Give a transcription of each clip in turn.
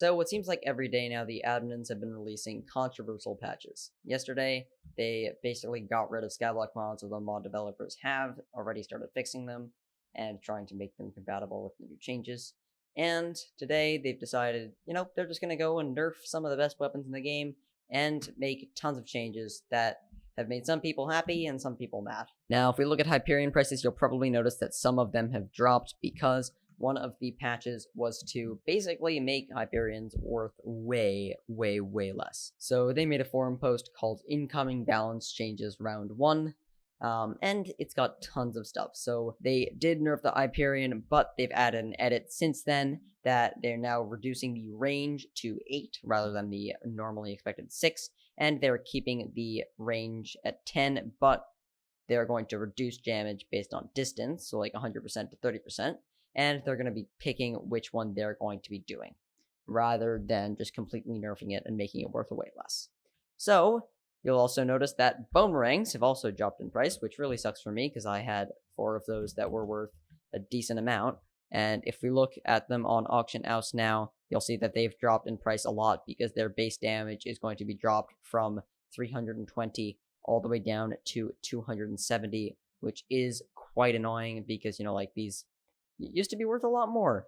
So it seems like every day now the admins have been releasing controversial patches. Yesterday, they basically got rid of Skyblock mods, although mod developers have already started fixing them and trying to make them compatible with the new changes. And today they've decided, they're just going to go and nerf some of the best weapons in the game and make tons of changes that have made some people happy and some people mad. Now, if we look at Hyperion prices, you'll probably notice that some of them have dropped because one of the patches was to basically make Hyperions worth way, way, way less. So they made a forum post called Incoming Balance Changes Round 1, and it's got tons of stuff. So they did nerf the Hyperion, but they've added an edit since then that they're now reducing the range to 8 rather than the normally expected 6, and they're keeping the range at 10, but they're going to reduce damage based on distance, so like 100% to 30%, and they're going to be picking which one they're going to be doing, rather than just completely nerfing it and making it worth way less. So, you'll also notice that boomerangs have also dropped in price, which really sucks for me, because I had 4 of those that were worth a decent amount, and if we look at them on Auction House now, you'll see that they've dropped in price a lot, because their base damage is going to be dropped from 320 all the way down to 270, which is quite annoying, because, these used to be worth a lot more,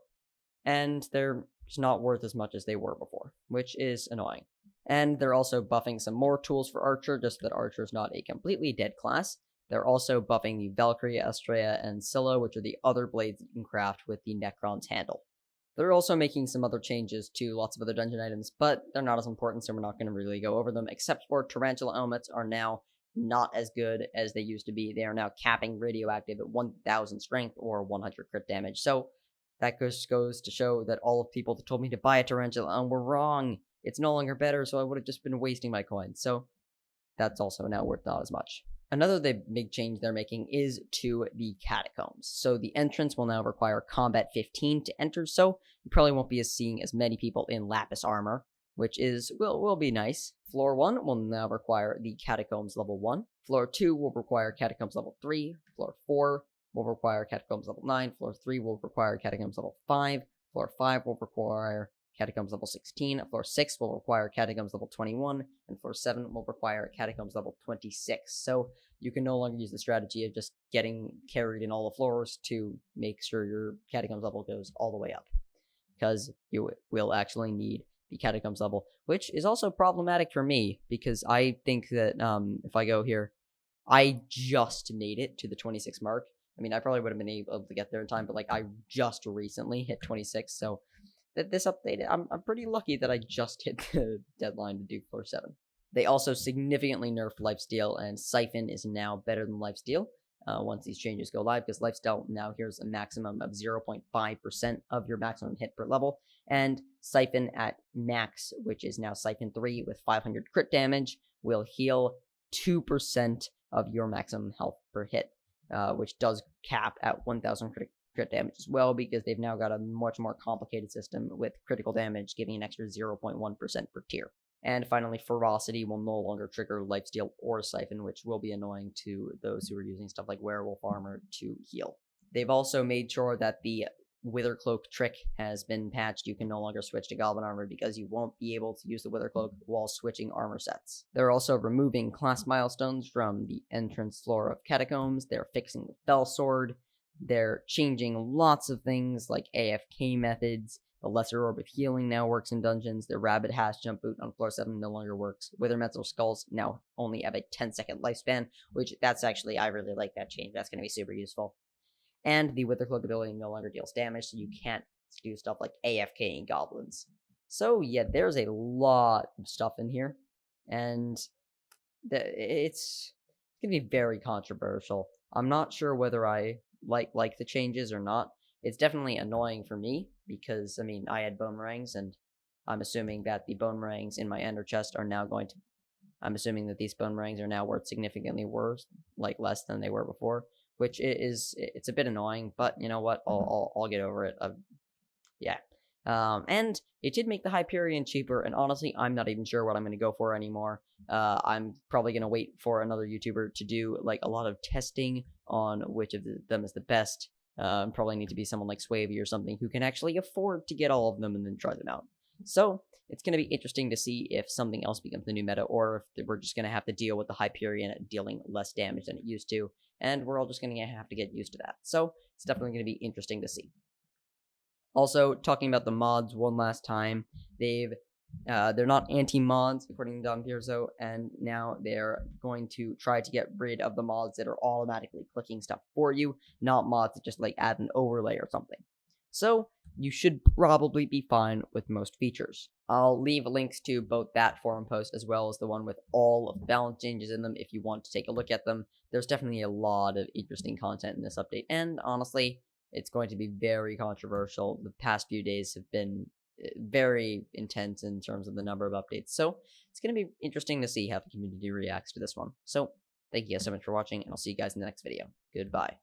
and they're just not worth as much as they were before, which is annoying. And they're also buffing some more tools for Archer, just so that Archer is not a completely dead class. They're also buffing the Valkyrie, Astrea, and Scylla, which are the other blades that you can craft with the Necron's handle. They're also making some other changes to lots of other dungeon items, but they're not as important, so we're not going to really go over them, except for Tarantula helmets are now not as good as they used to be. They are now capping radioactive at 1000 strength or 100 crit damage. So that just goes to show that all of people that told me to buy a Tarantula were wrong. It's no longer better, so I would have just been wasting my coins. So that's also now worth not as much. Another big change they're making is to the catacombs. So the entrance will now require combat 15 to enter, so you probably won't be seeing as many people in lapis armor, which will be nice. Floor 1 will now require the Catacombs level 1. Floor 2 will require Catacombs level 3. Floor 4 will require Catacombs level 9. Floor 3 will require Catacombs level 5. Floor 5 will require Catacombs level 16. Floor 6 will require Catacombs level 21. And Floor 7 will require Catacombs level 26. So you can no longer use the strategy of just getting carried in all the floors to make sure your Catacombs level goes all the way up, because you will actually need the Catacombs level, which is also problematic for me, because I think that if I go here, I just made it to the 26 mark. I mean, I probably would have been able to get there in time, but I just recently hit 26, so this update, I'm pretty lucky that I just hit the deadline to do floor 7. They also significantly nerfed Lifesteal, and Siphon is now better than Lifesteal once these changes go live, because Lifesteal now here's a maximum of 0.5% of your maximum hit per level, and Siphon at max, which is now Siphon 3 with 500 crit damage, will heal 2% of your maximum health per hit, which does cap at 1000 crit damage as well, because they've now got a much more complicated system with critical damage giving an extra 0.1% per tier. And finally, Ferocity will no longer trigger Lifesteal or Siphon, which will be annoying to those who are using stuff like Werewolf Armor to heal. They've also made sure that the Wither Cloak trick has been patched. You can no longer switch to Goblin Armor, because you won't be able to use the Wither Cloak while switching armor sets. They're also removing class milestones from the entrance floor of Catacombs. They're fixing the Fell Sword. They're changing lots of things like AFK methods. The Lesser Orb of Healing now works in dungeons. The Rabbit Hash Jump Boot on floor 7 no longer works. Wither Metal Skulls now only have a 10-second lifespan, which that's actually, I really like that change. That's going to be super useful. And the Wither Cloak ability no longer deals damage, so you can't do stuff like AFKing goblins. So yeah, there's a lot of stuff in here, and it's going to be very controversial. I'm not sure whether I like the changes or not. It's definitely annoying for me, because, I mean, I had boomerangs, and I'm assuming that the boomerangs in my ender chest are now going to... I'm assuming that these boomerangs are now worth significantly worse, less than they were before, which it's a bit annoying, but you know what? I'll get over it. Yeah. And it did make the Hyperion cheaper, and honestly, I'm not even sure what I'm going to go for anymore. I'm probably going to wait for another YouTuber to do, a lot of testing on which of them is the best. Probably need to be someone like Swavey or something who can actually afford to get all of them and then try them out. So it's going to be interesting to see if something else becomes the new meta, or if we're just going to have to deal with the Hyperion dealing less damage than it used to, and we're all just going to have to get used to that. So it's definitely going to be interesting to see. Also, talking about the mods one last time, they're not anti-mods according to Don Pierzo, and now they're going to try to get rid of the mods that are automatically clicking stuff for you, not mods that just like add an overlay or something. So you should probably be fine with most features. I'll leave links to both that forum post as well as the one with all of the balance changes in them if you want to take a look at them. There's definitely a lot of interesting content in this update, and honestly, it's going to be very controversial. The past few days have been very intense in terms of the number of updates, so it's going to be interesting to see how the community reacts to this one. So thank you guys so much for watching, and I'll see you guys in the next video. Goodbye.